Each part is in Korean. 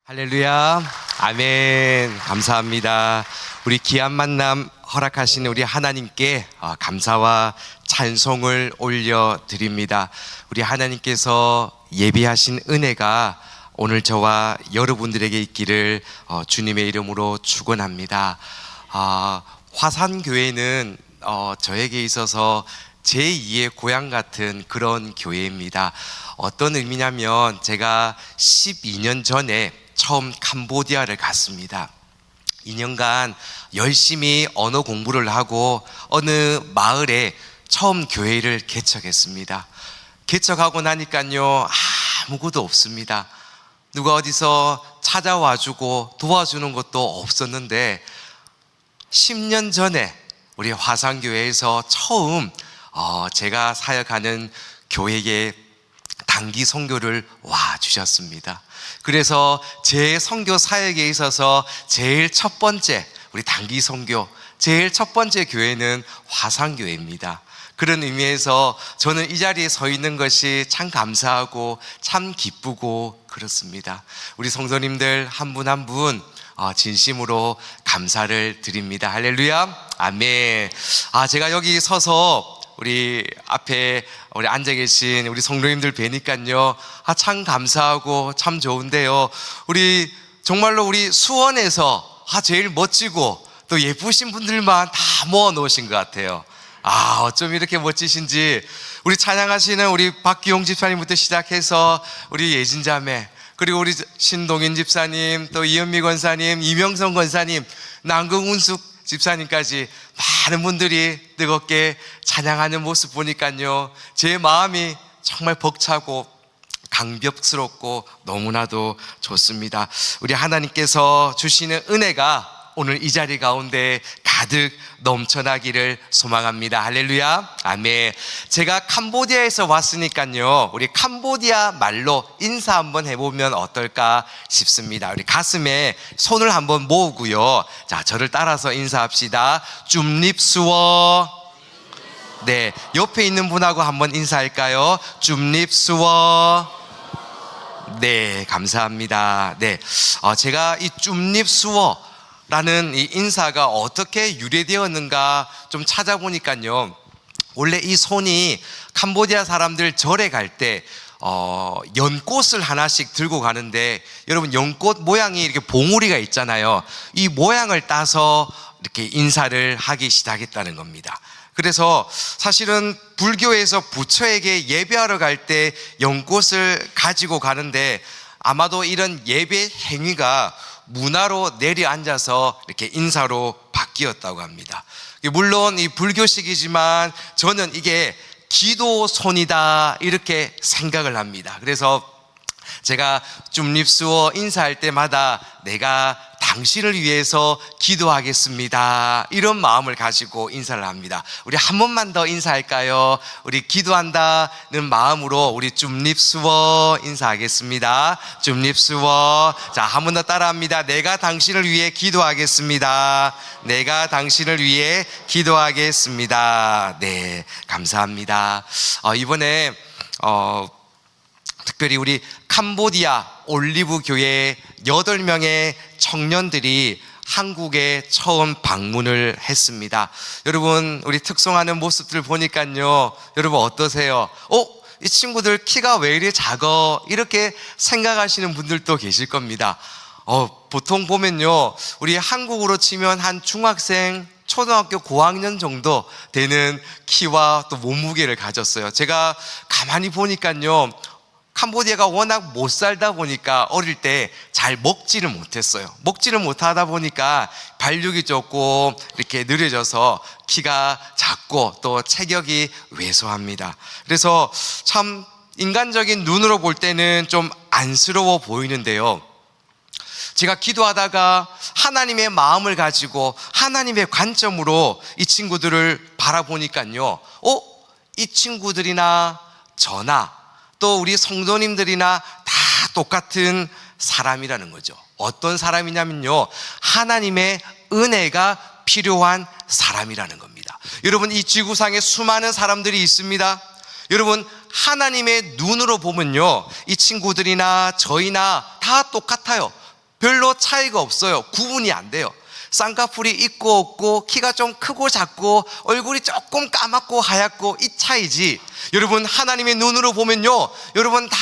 할렐루야, 아멘. 감사합니다. 우리 귀한 만남 허락하신 우리 하나님께 감사와 찬송을 올려드립니다. 우리 하나님께서 예비하신 은혜가 오늘 저와 여러분들에게 있기를 주님의 이름으로 축원합니다. 화산교회는 저에게 있어서 제2의 고향 같은 그런 교회입니다. 어떤 의미냐면 제가 12년 전에 처음 캄보디아를 갔습니다. 2년간 열심히 언어 공부를 하고 어느 마을에 처음 교회를 개척했습니다. 개척하고 나니까요, 아무것도 없습니다. 누가 어디서 찾아와주고 도와주는 것도 없었는데 10년 전에 우리 화산교회에서 처음 제가 사역하는 교회에 단기 선교를 와 주셨습니다. 그래서 제 선교 사역에 있어서 제일 첫 번째 우리 단기 선교 제일 첫 번째 교회는 화산교회입니다. 그런 의미에서 저는 이 자리에 서 있는 것이 참 감사하고 참 기쁘고 그렇습니다. 우리 성도님들 한 분 한 분 진심으로 감사를 드립니다. 할렐루야, 아멘. 제가 여기 서서 우리 앞에 우리 앉아 계신 우리 성도님들 뵈니까요, 참 감사하고 참 좋은데요. 우리 정말로 우리 수원에서 제일 멋지고 또 예쁘신 분들만 다 모아 놓으신 것 같아요. 어쩜 이렇게 멋지신지. 우리 찬양하시는 우리 박기용 집사님부터 시작해서 우리 예진자매, 그리고 우리 신동인 집사님, 또 이현미 권사님, 이명성 권사님, 남궁운숙 집사님까지 많은 분들이 뜨겁게 찬양하는 모습 보니까요, 제 마음이 정말 벅차고 감격스럽고 너무나도 좋습니다. 우리 하나님께서 주시는 은혜가 오늘 이 자리 가운데 가득 넘쳐나기를 소망합니다. 할렐루야, 아멘. 제가 캄보디아에서 왔으니까요, 우리 캄보디아 말로 인사 한번 해보면 어떨까 싶습니다. 우리 가슴에 손을 한번 모으고요, 자, 저를 따라서 인사합시다. 줍립수어. 네, 옆에 있는 분하고 한번 인사할까요? 줍립수어. 네, 감사합니다. 네, 제가 이 줍립수어 라는 이 인사가 어떻게 유래되었는가 좀 찾아보니까요, 원래 이 손이 캄보디아 사람들 절에 갈 때 연꽃을 하나씩 들고 가는데, 여러분 연꽃 모양이 이렇게 봉우리가 있잖아요. 이 모양을 따서 이렇게 인사를 하기 시작했다는 겁니다. 그래서 사실은 불교에서 부처에게 예배하러 갈 때 연꽃을 가지고 가는데, 아마도 이런 예배 행위가 문화로 내려앉아서 이렇게 인사로 바뀌었다고 합니다. 물론 이 불교식이지만 저는 이게 기도손이다 이렇게 생각을 합니다. 그래서 제가 줍립수어 인사할 때마다 내가 당신을 위해서 기도하겠습니다, 이런 마음을 가지고 인사를 합니다. 우리 한 번만 더 인사할까요? 우리 기도한다는 마음으로 우리 줍립수어 인사하겠습니다. 줍립수어. 자, 한 번 더 따라합니다. 내가 당신을 위해 기도하겠습니다. 내가 당신을 위해 기도하겠습니다. 네, 감사합니다. 이번에 특별히 우리 캄보디아 올리브 교회 8명의 청년들이 한국에 처음 방문을 했습니다. 여러분, 우리 특송하는 모습들 보니까요, 여러분 어떠세요? 이 친구들 키가 왜 이리 작아? 이렇게 생각하시는 분들도 계실 겁니다. 보통 보면요, 우리 한국으로 치면 한 중학생, 초등학교 고학년 정도 되는 키와 또 몸무게를 가졌어요. 제가 가만히 보니까요, 캄보디아가 워낙 못 살다 보니까 어릴 때 잘 먹지를 못했어요. 먹지를 못하다 보니까 발육이 조금 이렇게 느려져서 키가 작고 또 체격이 왜소합니다. 그래서 참 인간적인 눈으로 볼 때는 좀 안쓰러워 보이는데요, 제가 기도하다가 하나님의 마음을 가지고 하나님의 관점으로 이 친구들을 바라보니까요, 이 친구들이나 저나 또 우리 성도님들이나 다 똑같은 사람이라는 거죠. 어떤 사람이냐면요, 하나님의 은혜가 필요한 사람이라는 겁니다. 여러분, 이 지구상에 수많은 사람들이 있습니다. 여러분, 하나님의 눈으로 보면요, 이 친구들이나 저희나 다 똑같아요. 별로 차이가 없어요. 구분이 안 돼요. 쌍꺼풀이 있고 없고, 키가 좀 크고 작고, 얼굴이 조금 까맣고 하얗고, 이 차이지. 여러분, 하나님의 눈으로 보면요, 여러분 다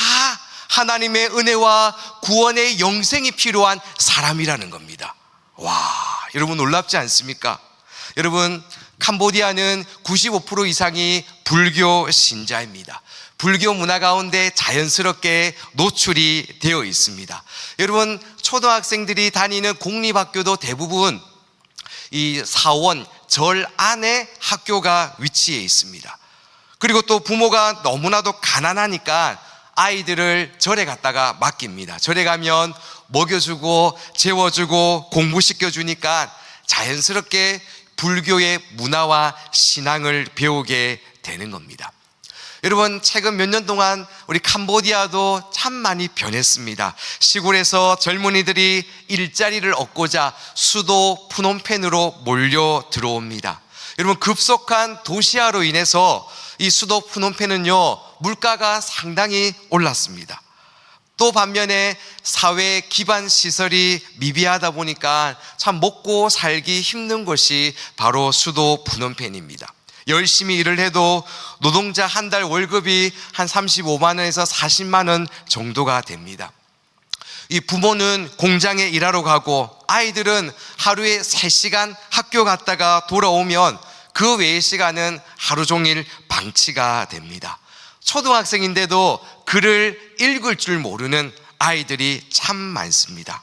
하나님의 은혜와 구원의 영생이 필요한 사람이라는 겁니다. 와, 여러분 놀랍지 않습니까? 여러분, 캄보디아는 95% 이상이 불교 신자입니다. 불교 문화 가운데 자연스럽게 노출이 되어 있습니다. 여러분, 초등학생들이 다니는 공립학교도 대부분 이 사원, 절 안에 학교가 위치해 있습니다. 그리고 또 부모가 너무나도 가난하니까 아이들을 절에 갔다가 맡깁니다. 절에 가면 먹여주고 재워주고 공부시켜주니까 자연스럽게 불교의 문화와 신앙을 배우게 되는 겁니다. 여러분, 최근 몇 년 동안 우리 캄보디아도 참 많이 변했습니다. 시골에서 젊은이들이 일자리를 얻고자 수도 푸놈펜으로 몰려 들어옵니다. 여러분, 급속한 도시화로 인해서 이 수도 푸놈펜은요, 물가가 상당히 올랐습니다. 또 반면에 사회 기반 시설이 미비하다 보니까 참 먹고 살기 힘든 것이 바로 수도 푸놈펜입니다. 열심히 일을 해도 노동자 한 달 월급이 한 35만 원에서 40만 원 정도가 됩니다. 이 부모는 공장에 일하러 가고 아이들은 하루에 3시간 학교 갔다가 돌아오면 그 외의 시간은 하루 종일 방치가 됩니다. 초등학생인데도 글을 읽을 줄 모르는 아이들이 참 많습니다.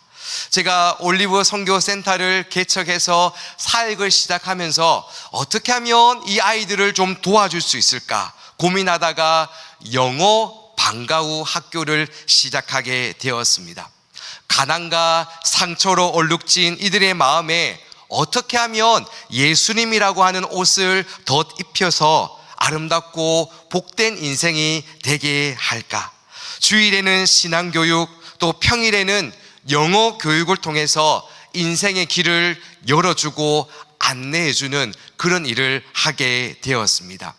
제가 올리브 선교센터를 개척해서 사역을 시작하면서 어떻게 하면 이 아이들을 좀 도와줄 수 있을까 고민하다가 영어 방과후 학교를 시작하게 되었습니다. 가난과 상처로 얼룩진 이들의 마음에 어떻게 하면 예수님이라고 하는 옷을 덧입혀서 아름답고 복된 인생이 되게 할까? 주일에는 신앙교육, 또 평일에는 영어 교육을 통해서 인생의 길을 열어주고 안내해주는 그런 일을 하게 되었습니다.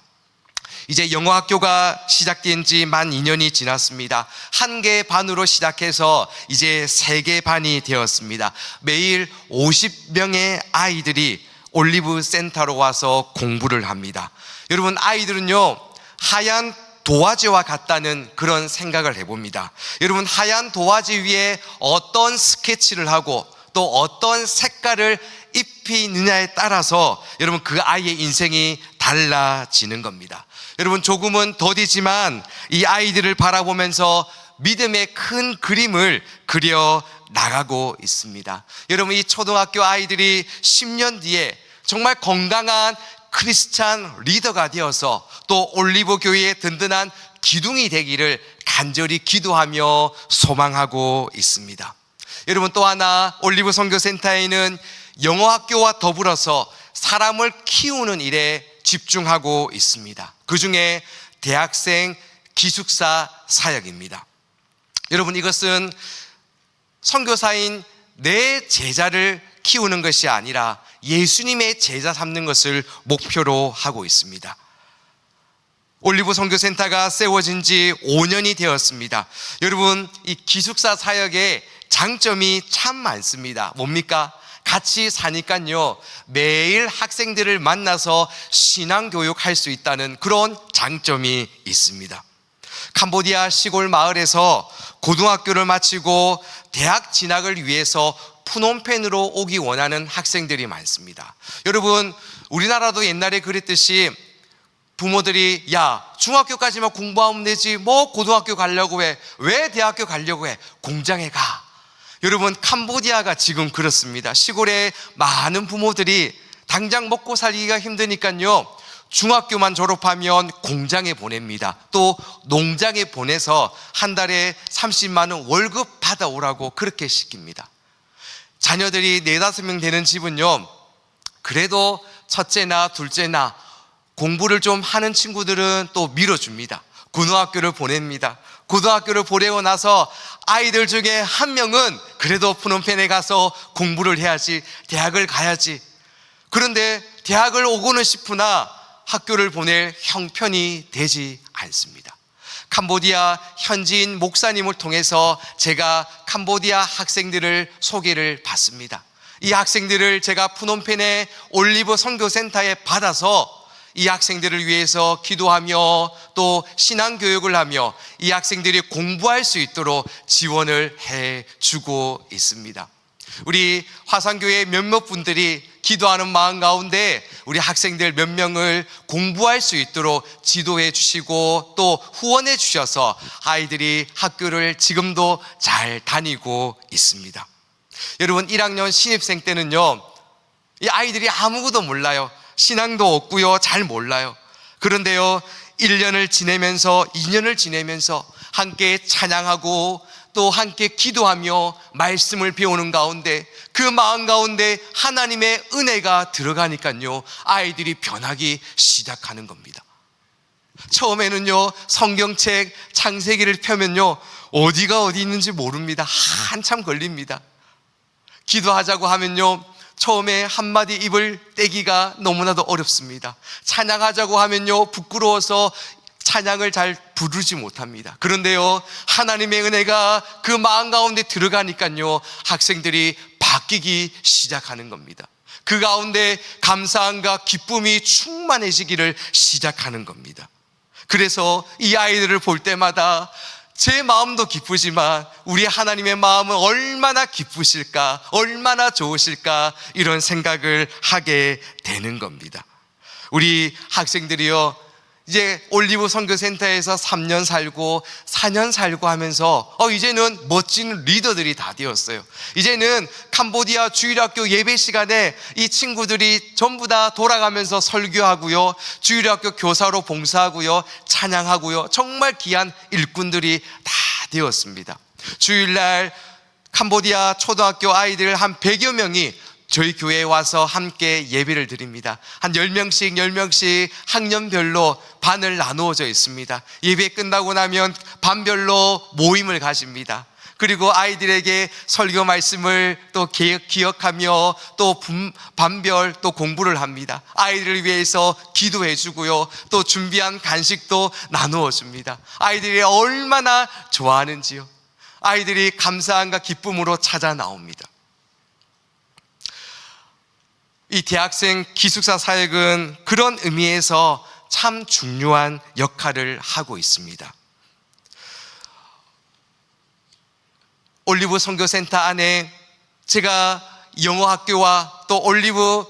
이제 영어 학교가 시작된 지 만 2년이 지났습니다. 1개 반으로 시작해서 이제 3개 반이 되었습니다. 매일 50명의 아이들이 올리브 센터로 와서 공부를 합니다. 여러분, 아이들은요, 하얀 도화지와 같다는 그런 생각을 해봅니다. 여러분, 하얀 도화지 위에 어떤 스케치를 하고 또 어떤 색깔을 입히느냐에 따라서 여러분 그 아이의 인생이 달라지는 겁니다. 여러분, 조금은 더디지만 이 아이들을 바라보면서 믿음의 큰 그림을 그려 나가고 있습니다. 여러분, 이 초등학교 아이들이 10년 뒤에 정말 건강한 크리스찬 리더가 되어서 또 올리브 교회의 든든한 기둥이 되기를 간절히 기도하며 소망하고 있습니다. 여러분, 또 하나 올리브 선교센터에는 영어 학교와 더불어서 사람을 키우는 일에 집중하고 있습니다. 그 중에 대학생 기숙사 사역입니다. 여러분, 이것은 선교사인 내 제자를 키우는 것이 아니라 예수님의 제자 삼는 것을 목표로 하고 있습니다. 올리브 선교센터가 세워진 지 5년이 되었습니다. 여러분, 이 기숙사 사역의 장점이 참 많습니다. 뭡니까? 같이 사니까요, 매일 학생들을 만나서 신앙교육 할 수 있다는 그런 장점이 있습니다. 캄보디아 시골 마을에서 고등학교를 마치고 대학 진학을 위해서 푸놈펜으로 오기 원하는 학생들이 많습니다. 여러분, 우리나라도 옛날에 그랬듯이 부모들이 야, 중학교까지만 공부하면 되지 뭐 고등학교 가려고 해, 왜 대학교 가려고 해, 공장에 가. 여러분, 캄보디아가 지금 그렇습니다. 시골에 많은 부모들이 당장 먹고 살기가 힘드니까요, 중학교만 졸업하면 공장에 보냅니다. 또 농장에 보내서 한 달에 30만 원 월급 받아오라고 그렇게 시킵니다. 자녀들이 4-5명 되는 집은요, 그래도 첫째나 둘째나 공부를 좀 하는 친구들은 또 밀어줍니다. 고등학교를 보냅니다. 고등학교를 보내고 나서 아이들 중에 한 명은 그래도 푸놈펜에 가서 공부를 해야지, 대학을 가야지. 그런데 대학을 오고는 싶으나 학교를 보낼 형편이 되지 않습니다. 캄보디아 현지인 목사님을 통해서 제가 캄보디아 학생들을 소개를 받습니다. 이 학생들을 제가 푸놈펜의 올리브 선교센터에 받아서 이 학생들을 위해서 기도하며 또 신앙교육을 하며 이 학생들이 공부할 수 있도록 지원을 해주고 있습니다. 우리 화상교회 몇몇 분들이 기도하는 마음 가운데 우리 학생들 몇 명을 공부할 수 있도록 지도해 주시고 또 후원해 주셔서 아이들이 학교를 지금도 잘 다니고 있습니다. 여러분, 1학년 신입생 때는요, 이 아이들이 아무것도 몰라요. 신앙도 없고요, 잘 몰라요. 그런데요, 1년을 지내면서 2년을 지내면서 함께 찬양하고 또 함께 기도하며 말씀을 배우는 가운데 그 마음 가운데 하나님의 은혜가 들어가니까요, 아이들이 변하기 시작하는 겁니다. 처음에는요, 성경책 창세기를 펴면요, 어디가 어디 있는지 모릅니다. 한참 걸립니다. 기도하자고 하면요, 처음에 한마디 입을 떼기가 너무나도 어렵습니다. 찬양하자고 하면요, 부끄러워서 찬양을 잘 부르지 못합니다. 그런데요, 하나님의 은혜가 그 마음 가운데 들어가니까요, 학생들이 바뀌기 시작하는 겁니다. 그 가운데 감사함과 기쁨이 충만해지기를 시작하는 겁니다. 그래서 이 아이들을 볼 때마다 제 마음도 기쁘지만 우리 하나님의 마음은 얼마나 기쁘실까, 얼마나 좋으실까, 이런 생각을 하게 되는 겁니다. 우리 학생들이요, 이제 올리브 선교센터에서 3년 살고 4년 살고 하면서 이제는 멋진 리더들이 다 되었어요. 이제는 캄보디아 주일학교 예배 시간에 이 친구들이 전부 다 돌아가면서 설교하고요, 주일학교 교사로 봉사하고요, 찬양하고요, 정말 귀한 일꾼들이 다 되었습니다. 주일날 캄보디아 초등학교 아이들 한 100여 명이 저희 교회에 와서 함께 예배를 드립니다. 한 10명씩 학년별로 반을 나누어져 있습니다. 예배 끝나고 나면 반별로 모임을 가집니다. 그리고 아이들에게 설교 말씀을 또 기억하며 또 반별 또 공부를 합니다. 아이들을 위해서 기도해 주고요, 또 준비한 간식도 나누어 줍니다. 아이들이 얼마나 좋아하는지요. 아이들이 감사함과 기쁨으로 찾아 나옵니다. 이 대학생 기숙사 사역은 그런 의미에서 참 중요한 역할을 하고 있습니다. 올리브 선교센터 안에 제가 영어학교와 또 올리브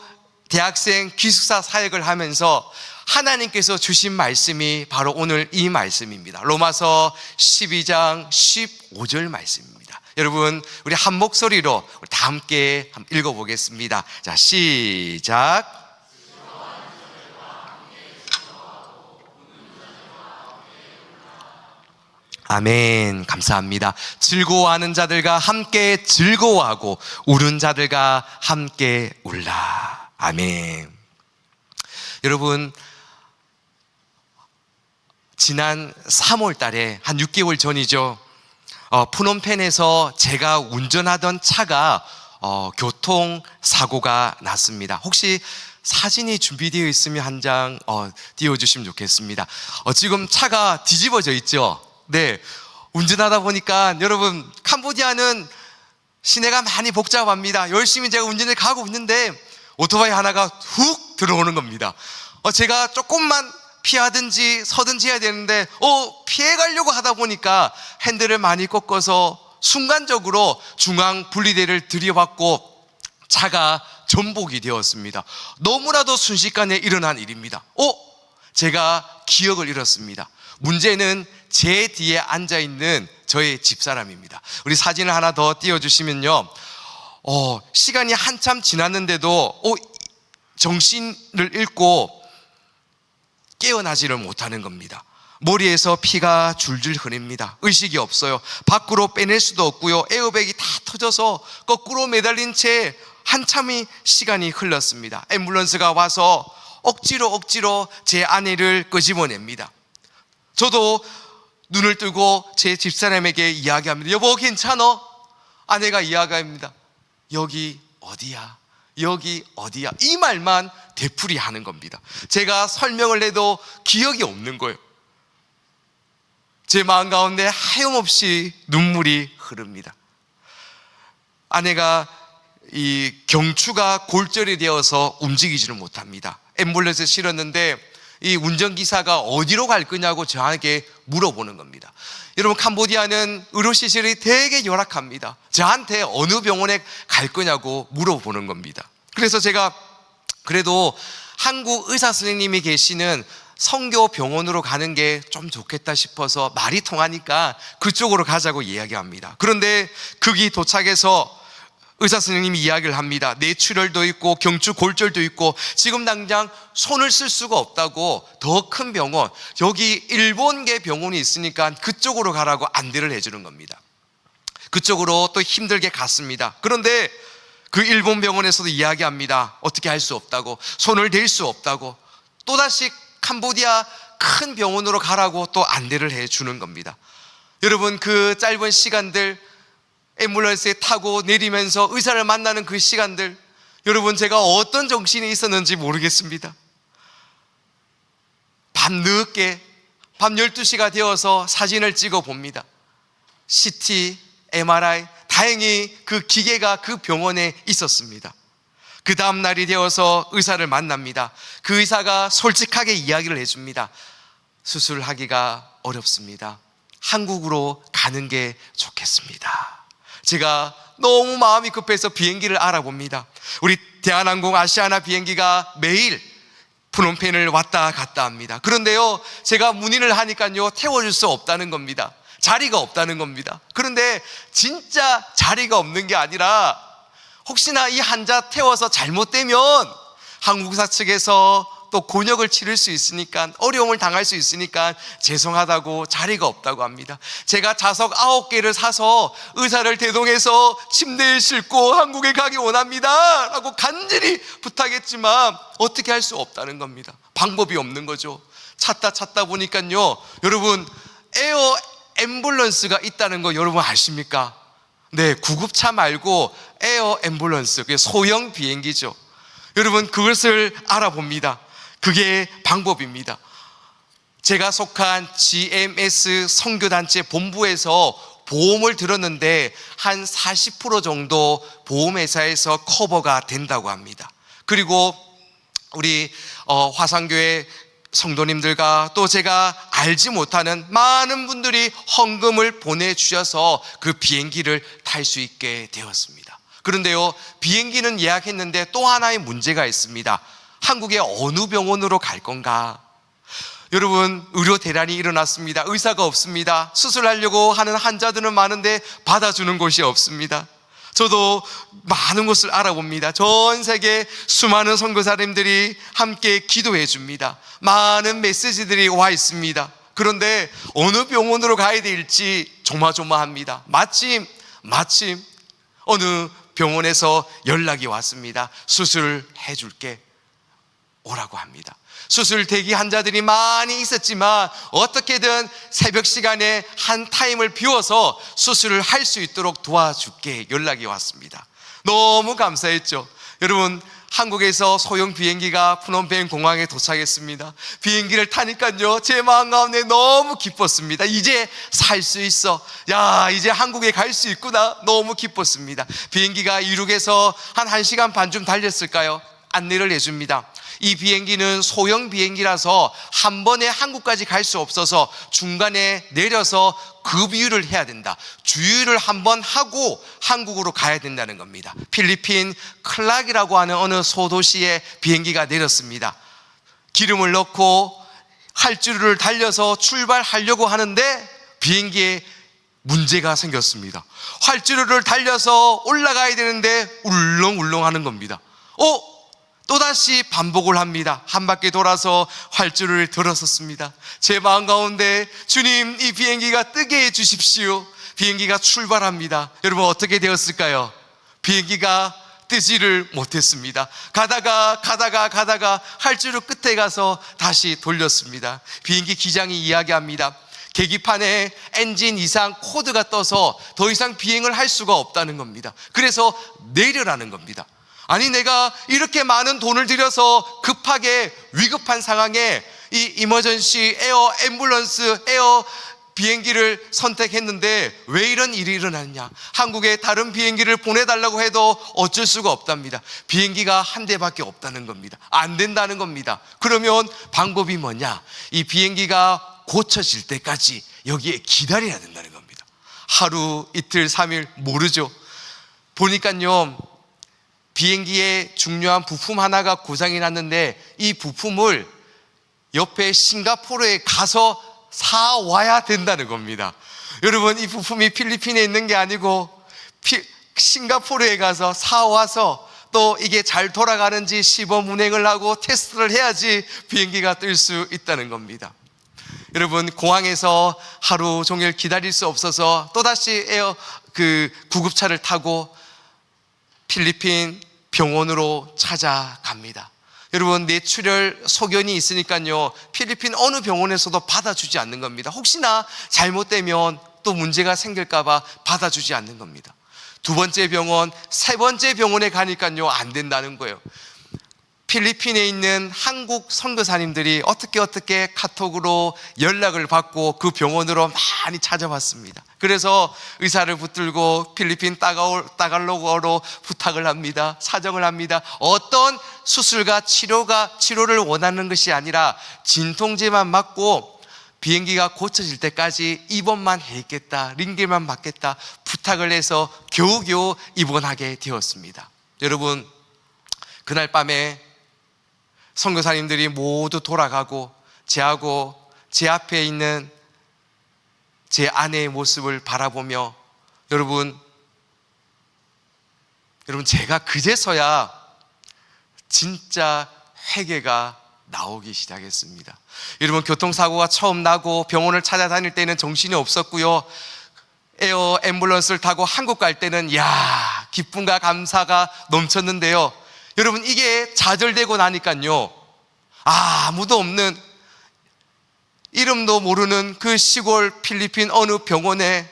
대학생 기숙사 사역을 하면서 하나님께서 주신 말씀이 바로 오늘 이 말씀입니다. 로마서 12장 15절 말씀입니다. 여러분, 우리 한 목소리로 우리 다 함께 읽어보겠습니다. 자, 시작. 아멘. 감사합니다. 즐거워하는 자들과 함께 즐거워하고 우는 자들과 함께 울라. 아멘. 여러분, 지난 3월 달에 한 6개월 전이죠, 푸놈펜에서 제가 운전하던 차가 교통사고가 났습니다. 혹시 사진이 준비되어 있으면 한 장 띄워주시면 좋겠습니다. 지금 차가 뒤집어져 있죠? 네. 운전하다 보니까 여러분, 캄보디아는 시내가 많이 복잡합니다. 열심히 제가 운전을 가고 있는데 오토바이 하나가 훅 들어오는 겁니다. 제가 조금만 피하든지 서든지 해야 되는데 피해가려고 하다 보니까 핸들을 많이 꺾어서 순간적으로 중앙 분리대를 들이받고 차가 전복이 되었습니다. 너무나도 순식간에 일어난 일입니다. 제가 기억을 잃었습니다. 문제는 제 뒤에 앉아있는 저의 집사람입니다. 우리 사진을 하나 더 띄워주시면요, 시간이 한참 지났는데도 정신을 잃고 깨어나지를 못하는 겁니다. 머리에서 피가 줄줄 흐릅니다. 의식이 없어요. 밖으로 빼낼 수도 없고요, 에어백이 다 터져서 거꾸로 매달린 채 한참의 시간이 흘렀습니다. 앰뷸런스가 와서 억지로 제 아내를 끄집어냅니다. 저도 눈을 뜨고 제 집사람에게 이야기합니다. 여보, 괜찮아? 아내가 이야기합니다. 여기 어디야? 여기 어디야? 이 말만 되풀이하는 겁니다. 제가 설명을 해도 기억이 없는 거예요. 제 마음 가운데 하염없이 눈물이 흐릅니다. 아내가 이 경추가 골절이 되어서 움직이지를 못합니다. 앰뷸런스에 실었는데 이 운전기사가 어디로 갈 거냐고 저에게 물어보는 겁니다. 여러분, 캄보디아는 의료시설이 되게 열악합니다. 저한테 어느 병원에 갈 거냐고 물어보는 겁니다. 그래서 제가 그래도 한국 의사 선생님이 계시는 성교 병원으로 가는 게 좀 좋겠다 싶어서 말이 통하니까 그쪽으로 가자고 이야기합니다. 그런데 거기 도착해서 의사 선생님이 이야기를 합니다. 뇌출혈도 있고 경추 골절도 있고 지금 당장 손을 쓸 수가 없다고 더 큰 병원, 여기 일본계 병원이 있으니까 그쪽으로 가라고 안내를 해주는 겁니다. 그쪽으로 또 힘들게 갔습니다. 그런데 그 일본 병원에서도 이야기합니다. 어떻게 할 수 없다고, 손을 댈 수 없다고, 또다시 캄보디아 큰 병원으로 가라고 또 안내를 해주는 겁니다. 여러분, 그 짧은 시간들 앰뷸런스에 타고 내리면서 의사를 만나는 그 시간들, 여러분, 제가 어떤 정신이 있었는지 모르겠습니다. 밤늦게 밤 12시가 되어서 사진을 찍어 봅니다. CT, MRI, 다행히 그 기계가 그 병원에 있었습니다. 그 다음 날이 되어서 의사를 만납니다. 그 의사가 솔직하게 이야기를 해줍니다. 수술하기가 어렵습니다. 한국으로 가는 게 좋겠습니다. 제가 너무 마음이 급해서 비행기를 알아봅니다. 우리 대한항공 아시아나 비행기가 매일 프놈펜을 왔다 갔다 합니다. 그런데요, 제가 문의를 하니까요, 태워줄 수 없다는 겁니다. 자리가 없다는 겁니다. 그런데 진짜 자리가 없는 게 아니라 혹시나 이 환자 태워서 잘못되면 한국사 측에서 또 곤욕을 치를 수 있으니까, 어려움을 당할 수 있으니까 죄송하다고 자리가 없다고 합니다. 제가 좌석 9개를 사서 의사를 대동해서 침대에 싣고 한국에 가기 원합니다 라고 간절히 부탁했지만 어떻게 할 수 없다는 겁니다. 방법이 없는 거죠. 찾다 보니까요, 여러분, 에어 앰뷸런스가 있다는 거 여러분 아십니까? 네, 구급차 말고 에어 앰뷸런스, 그게 소형 비행기죠. 여러분, 그것을 알아봅니다. 그게 방법입니다. 제가 속한 GMS 선교단체 본부에서 보험을 들었는데 한 40% 정도 보험회사에서 커버가 된다고 합니다. 그리고 우리 화상교회 성도님들과 또 제가 알지 못하는 많은 분들이 헌금을 보내주셔서 그 비행기를 탈 수 있게 되었습니다. 그런데요, 비행기는 예약했는데 또 하나의 문제가 있습니다. 한국의 어느 병원으로 갈 건가? 여러분, 의료 대란이 일어났습니다. 의사가 없습니다. 수술하려고 하는 환자들은 많은데 받아주는 곳이 없습니다. 저도 많은 곳을 알아봅니다. 전 세계 수많은 선교사님들이 함께 기도해 줍니다. 많은 메시지들이 와 있습니다. 그런데 어느 병원으로 가야 될지 조마조마합니다. 마침 어느 병원에서 연락이 왔습니다. 수술해 줄게 오라고 합니다. 수술 대기 환자들이 많이 있었지만 어떻게든 새벽 시간에 한 타임을 비워서 수술을 할 수 있도록 도와줄게 연락이 왔습니다. 너무 감사했죠. 여러분, 한국에서 소형 비행기가 프놈펜 공항에 도착했습니다. 비행기를 타니까요, 제 마음 가운데 너무 기뻤습니다. 이제 살 수 있어. 야, 이제 한국에 갈 수 있구나. 너무 기뻤습니다. 비행기가 이륙해서 한 1시간 반쯤 달렸을까요? 안내를 해줍니다. 이 비행기는 소형 비행기라서 한 번에 한국까지 갈 수 없어서 중간에 내려서 급유를 해야 된다. 주유를 한번 하고 한국으로 가야 된다는 겁니다. 필리핀 클락이라고 하는 어느 소도시에 비행기가 내렸습니다. 기름을 넣고 활주로를 달려서 출발하려고 하는데 비행기에 문제가 생겼습니다. 활주로를 달려서 올라가야 되는데 울렁울렁 하는 겁니다. 또다시 반복을 합니다. 한 바퀴 돌아서 활주로를 들어섰습니다. 제 마음 가운데 주님, 이 비행기가 뜨게 해 주십시오. 비행기가 출발합니다. 여러분, 어떻게 되었을까요? 비행기가 뜨지를 못했습니다. 가다가 활주로 끝에 가서 다시 돌렸습니다. 비행기 기장이 이야기합니다. 계기판에 엔진 이상 코드가 떠서 더 이상 비행을 할 수가 없다는 겁니다. 그래서 내려라는 겁니다. 아니, 내가 이렇게 많은 돈을 들여서 급하게 위급한 상황에 이 이머전시 에어 앰뷸런스, 에어 비행기를 선택했는데 왜 이런 일이 일어났냐? 한국에 다른 비행기를 보내달라고 해도 어쩔 수가 없답니다. 비행기가 한 대밖에 없다는 겁니다. 안 된다는 겁니다. 그러면 방법이 뭐냐? 이 비행기가 고쳐질 때까지 여기에 기다려야 된다는 겁니다. 하루, 이틀, 3일 모르죠. 보니까요, 비행기에 중요한 부품 하나가 고장이 났는데 이 부품을 옆에 싱가포르에 가서 사와야 된다는 겁니다. 여러분, 이 부품이 필리핀에 있는 게 아니고 싱가포르에 가서 사와서 또 이게 잘 돌아가는지 시범 운행을 하고 테스트를 해야지 비행기가 뜰 수 있다는 겁니다. 여러분, 공항에서 하루 종일 기다릴 수 없어서 또다시 구급차를 타고 필리핀 병원으로 찾아갑니다. 여러분, 뇌출혈 소견이 있으니까요, 필리핀 어느 병원에서도 받아주지 않는 겁니다. 혹시나 잘못되면 또 문제가 생길까봐 받아주지 않는 겁니다. 두 번째 병원, 세 번째 병원에 가니까요, 안 된다는 거예요. 필리핀에 있는 한국 선교사님들이 어떻게 카톡으로 연락을 받고 그 병원으로 많이 찾아왔습니다. 그래서 의사를 붙들고 필리핀 따갈로그어로 부탁을 합니다. 사정을 합니다. 어떤 수술과 치료를 원하는 것이 아니라 진통제만 맞고 비행기가 고쳐질 때까지 입원만 해있겠다, 링겔만 받겠다 부탁을 해서 겨우겨우 입원하게 되었습니다. 여러분, 그날 밤에 선교사님들이 모두 돌아가고 저하고 제 앞에 있는 제 아내의 모습을 바라보며 여러분 제가 그제서야 진짜 회개가 나오기 시작했습니다. 여러분, 교통사고가 처음 나고 병원을 찾아다닐 때는 정신이 없었고요, 에어 앰뷸런스를 타고 한국 갈 때는 기쁨과 감사가 넘쳤는데요, 여러분, 이게 좌절되고 나니까요, 아무도 없는, 이름도 모르는 그 시골 필리핀 어느 병원에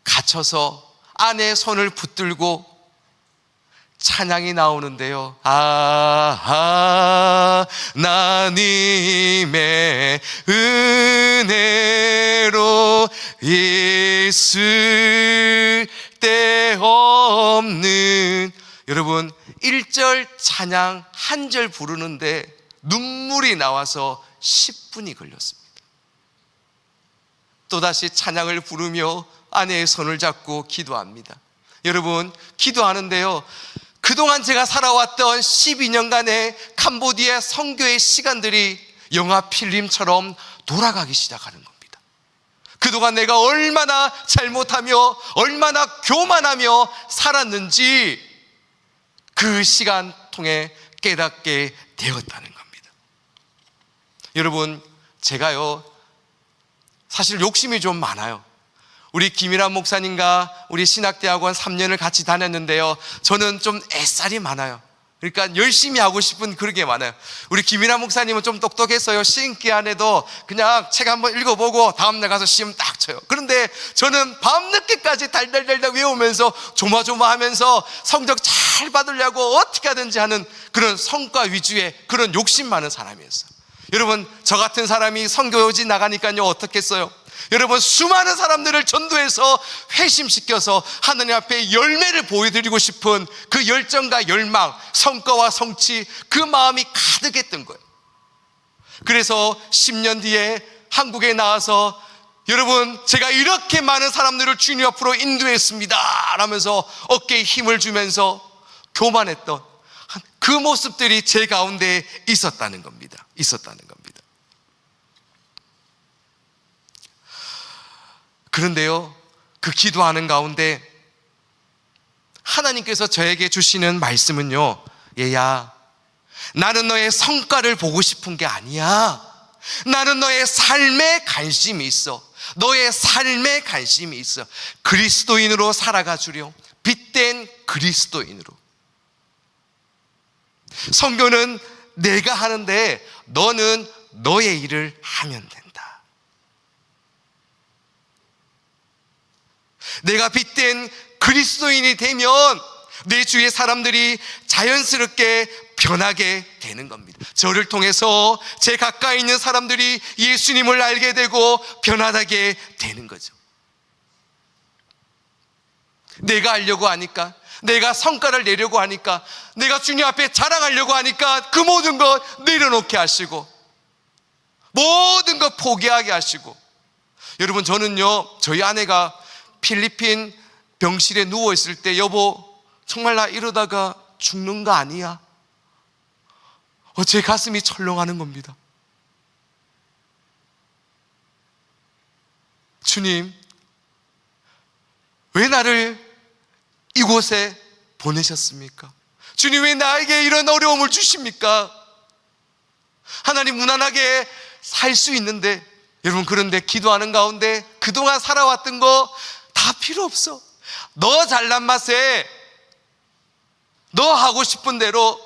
갇혀서 아내의 손을 붙들고 찬양이 나오는데요. 하나님의 은혜로 있을 데 없는, 여러분, 1절 찬양 한 절 부르는데 눈물이 나와서 10분이 걸렸습니다. 또다시 찬양을 부르며 아내의 손을 잡고 기도합니다. 여러분, 기도하는데요, 그동안 제가 살아왔던 12년간의 캄보디아 선교의 시간들이 영화 필름처럼 돌아가기 시작하는 겁니다. 그동안 내가 얼마나 잘못하며 얼마나 교만하며 살았는지 그 시간 통해 깨닫게 되었다는 겁니다. 여러분, 제가요, 사실 욕심이 좀 많아요. 우리 김일환 목사님과 우리 신학대학원 3년을 같이 다녔는데요, 저는 좀 애살이 많아요. 그러니까 열심히 하고 싶은 그런 게 많아요. 우리 김일환 목사님은 좀 똑똑했어요. 시험 기간에도 그냥 책 한번 읽어보고 다음날 가서 시험 딱 쳐요. 그런데 저는 밤늦게까지 달달달달 외우면서 조마조마하면서 성적 잘 받으려고 어떻게 하든지 하는 그런 성과 위주의 그런 욕심 많은 사람이었어요. 여러분, 저 같은 사람이 선교지 나가니까요, 어떻겠어요? 여러분, 수많은 사람들을 전도해서 회심시켜서 하나님 앞에 열매를 보여드리고 싶은 그 열정과 열망, 성과와 성취, 그 마음이 가득했던 거예요. 그래서 10년 뒤에 한국에 나와서 여러분, 제가 이렇게 많은 사람들을 주님 앞으로 인도했습니다 라면서 어깨에 힘을 주면서 교만했던 그 모습들이 제 가운데 있었다는 겁니다. 그런데요, 그 기도하는 가운데 하나님께서 저에게 주시는 말씀은요, 얘야, 나는 너의 성과를 보고 싶은 게 아니야. 나는 너의 삶에 관심이 있어. 너의 삶에 관심이 있어. 그리스도인으로 살아가 주려. 빛된 그리스도인으로. 선교는 내가 하는데 너는 너의 일을 하면 된다. 내가 빛된 그리스도인이 되면 내 주위의 사람들이 자연스럽게 변하게 되는 겁니다. 저를 통해서 제 가까이 있는 사람들이 예수님을 알게 되고 변화하게 되는 거죠. 내가 알려고 하니까, 내가 성과를 내려고 하니까, 내가 주님 앞에 자랑하려고 하니까 그 모든 것 내려놓게 하시고 모든 것 포기하게 하시고. 여러분, 저는요, 저희 아내가 필리핀 병실에 누워있을 때, 여보 정말 나 이러다가 죽는 거 아니야? 제 가슴이 철렁하는 겁니다. 주님, 왜 나를 이곳에 보내셨습니까? 주님, 왜 나에게 이런 어려움을 주십니까? 하나님, 무난하게 살 수 있는데, 여러분, 그런데 기도하는 가운데 그동안 살아왔던 거 다 필요 없어. 너 잘난 맛에 너 하고 싶은 대로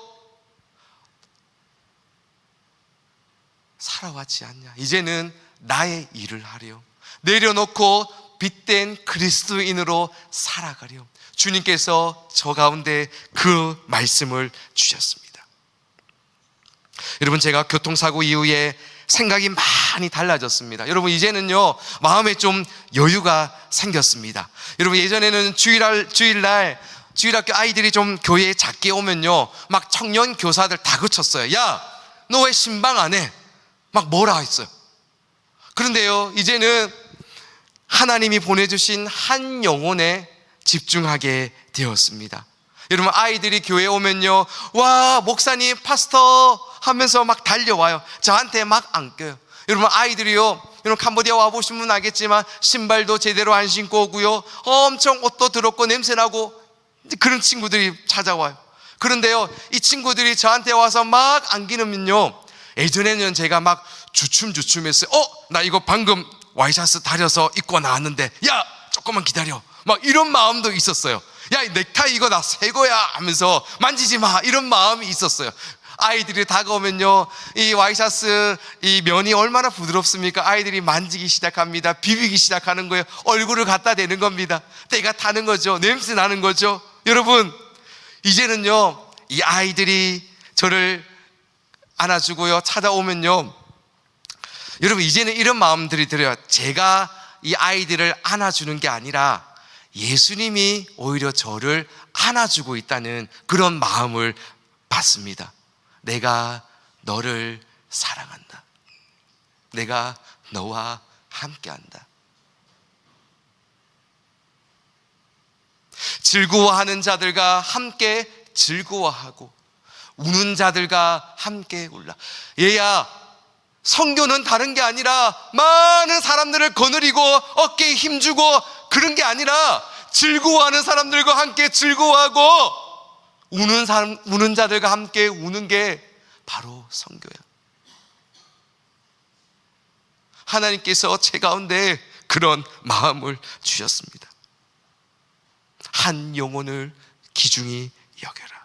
살아왔지 않냐? 이제는 나의 일을 하렴. 내려놓고 빛된 그리스도인으로 살아가렴. 주님께서 저 가운데 그 말씀을 주셨습니다. 여러분, 제가 교통사고 이후에 생각이 많이 달라졌습니다. 여러분, 이제는요, 마음에 좀 여유가 생겼습니다. 여러분, 예전에는 주일학교 아이들이 좀 교회에 작게 오면요, 막 청년 교사들 다 그쳤어요. 야, 너 왜 신방 안 해? 막 뭐라 했어요. 그런데요, 이제는 하나님이 보내주신 한 영혼에 집중하게 되었습니다. 여러분, 아이들이 교회에 오면요, 와, 목사님, 파스터 하면서 막 달려와요. 저한테 막 안겨요. 여러분, 아이들이요, 여러분 캄보디아 와보신 분 알겠지만 신발도 제대로 안 신고 오고요, 엄청 옷도 더럽고 냄새나고 그런 친구들이 찾아와요. 그런데요, 이 친구들이 저한테 와서 막 안기면요, 예전에는 제가 막 주춤주춤했어요. 나 이거 방금 와이셔츠 다려서 입고 나왔는데, 야, 조금만 기다려. 막 이런 마음도 있었어요. 야, 이 넥타이 이거 나 새 거야 하면서 만지지 마, 이런 마음이 있었어요. 아이들이 다가오면요, 이 와이셔츠 이 면이 얼마나 부드럽습니까? 아이들이 만지기 시작합니다. 비비기 시작하는 거예요. 얼굴을 갖다 대는 겁니다. 때가 타는 거죠. 냄새 나는 거죠. 여러분, 이제는요, 이 아이들이 저를 안아주고요, 찾아오면요, 여러분, 이제는 이런 마음들이 들어요. 제가 이 아이들을 안아주는 게 아니라 예수님이 오히려 저를 안아주고 있다는 그런 마음을 받습니다. 내가 너를 사랑한다. 내가 너와 함께한다. 즐거워하는 자들과 함께 즐거워하고 우는 자들과 함께 울라. 얘야, 성교는 다른 게 아니라 많은 사람들을 거느리고 어깨에 힘주고 그런 게 아니라 즐거워하는 사람들과 함께 즐거워하고 우는 자들과 함께 우는 게 바로 성교야. 하나님께서 제 가운데 그런 마음을 주셨습니다. 한 영혼을 귀중히 여겨라.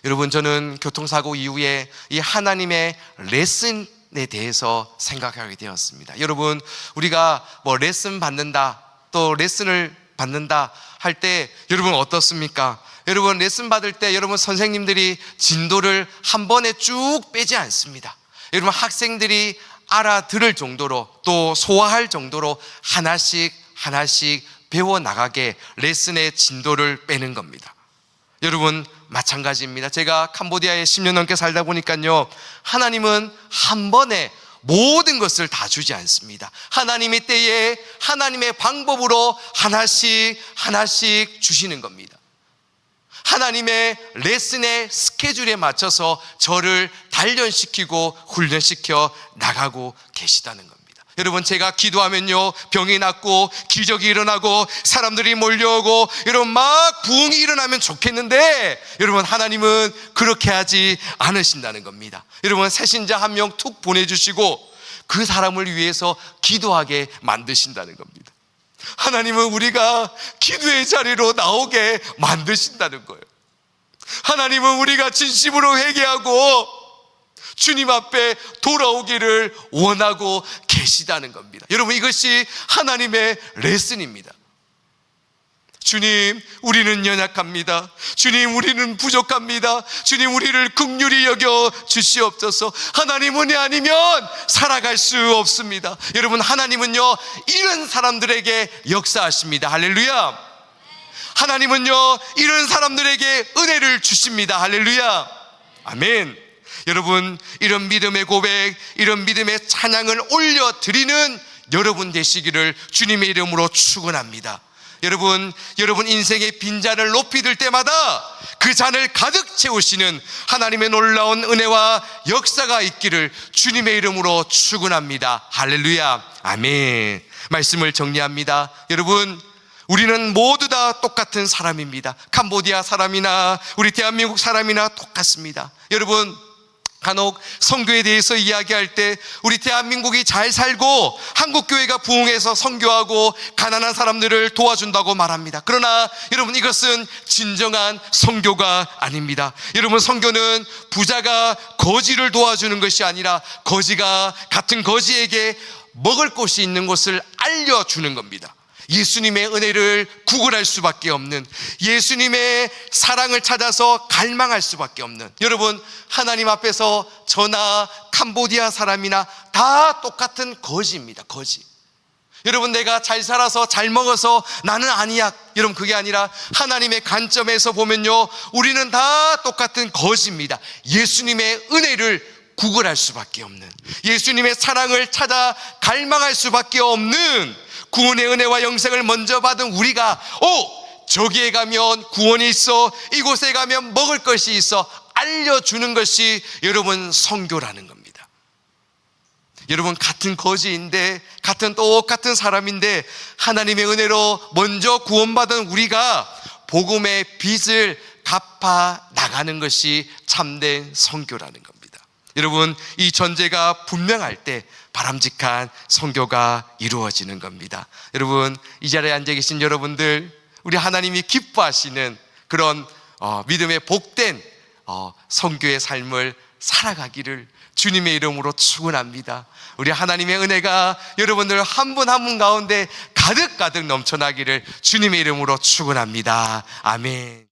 여러분, 저는 교통사고 이후에 이 하나님의 레슨에 대해서 생각하게 되었습니다. 여러분, 우리가 뭐 레슨 받는다, 또 레슨을 받는다 할 때 여러분 어떻습니까? 여러분, 레슨 받을 때 여러분 선생님들이 진도를 한 번에 쭉 빼지 않습니다. 여러분, 학생들이 알아들을 정도로 또 소화할 정도로 하나씩 배워나가게 레슨의 진도를 빼는 겁니다. 여러분, 마찬가지입니다. 제가 캄보디아에 10년 넘게 살다 보니까요, 하나님은 한 번에 모든 것을 다 주지 않습니다. 하나님의 때에 하나님의 방법으로 하나씩 주시는 겁니다. 하나님의 레슨의 스케줄에 맞춰서 저를 단련시키고 훈련시켜 나가고 계시다는 겁니다. 여러분, 제가 기도하면요, 병이 낫고 기적이 일어나고 사람들이 몰려오고 여러분 막 부흥이 일어나면 좋겠는데, 여러분, 하나님은 그렇게 하지 않으신다는 겁니다. 여러분, 새신자 한 명 툭 보내주시고 그 사람을 위해서 기도하게 만드신다는 겁니다. 하나님은 우리가 기도의 자리로 나오게 만드신다는 거예요. 하나님은 우리가 진심으로 회개하고 주님 앞에 돌아오기를 원하고 계시다는 겁니다. 여러분, 이것이 하나님의 레슨입니다. 주님, 우리는 연약합니다. 주님, 우리는 부족합니다. 주님, 우리를 긍휼히 여겨 주시옵소서. 하나님 은혜 아니면 살아갈 수 없습니다. 여러분, 하나님은요 이런 사람들에게 역사하십니다. 할렐루야. 하나님은요 이런 사람들에게 은혜를 주십니다. 할렐루야. 아멘. 여러분, 이런 믿음의 고백, 이런 믿음의 찬양을 올려드리는 여러분 되시기를 주님의 이름으로 축원합니다. 여러분 인생의 빈잔을 높이 들 때마다 그 잔을 가득 채우시는 하나님의 놀라운 은혜와 역사가 있기를 주님의 이름으로 축원합니다. 할렐루야. 아멘. 말씀을 정리합니다. 여러분, 우리는 모두 다 똑같은 사람입니다. 캄보디아 사람이나 우리 대한민국 사람이나 똑같습니다. 여러분, 간혹 선교에 대해서 이야기할 때 우리 대한민국이 잘 살고 한국교회가 부흥해서 선교하고 가난한 사람들을 도와준다고 말합니다. 그러나 여러분, 이것은 진정한 선교가 아닙니다. 여러분, 선교는 부자가 거지를 도와주는 것이 아니라 거지가 같은 거지에게 먹을 것이 있는 것을 알려주는 겁니다. 예수님의 은혜를 구걸할 수밖에 없는, 예수님의 사랑을 찾아서 갈망할 수밖에 없는, 여러분, 하나님 앞에서 저나 캄보디아 사람이나 다 똑같은 거지입니다. 거지. 여러분, 내가 잘 살아서 잘 먹어서 나는 아니야, 여러분, 그게 아니라 하나님의 관점에서 보면요 우리는 다 똑같은 거지입니다. 예수님의 은혜를 구걸할 수밖에 없는, 예수님의 사랑을 찾아 갈망할 수밖에 없는 구원의 은혜와 영생을 먼저 받은 우리가 저기에 가면 구원이 있어, 이곳에 가면 먹을 것이 있어 알려주는 것이 여러분 선교라는 겁니다. 여러분, 같은 거지인데, 같은 똑같은 사람인데 하나님의 은혜로 먼저 구원받은 우리가 복음의 빚을 갚아 나가는 것이 참된 선교라는 겁니다. 여러분, 이 전제가 분명할 때 바람직한 선교가 이루어지는 겁니다. 여러분, 이 자리에 앉아 계신 여러분들, 우리 하나님이 기뻐하시는 그런 믿음의 복된 선교의 삶을 살아가기를 주님의 이름으로 축원합니다. 우리 하나님의 은혜가 여러분들 한 분 한 분 가운데 가득 넘쳐나기를 주님의 이름으로 축원합니다. 아멘.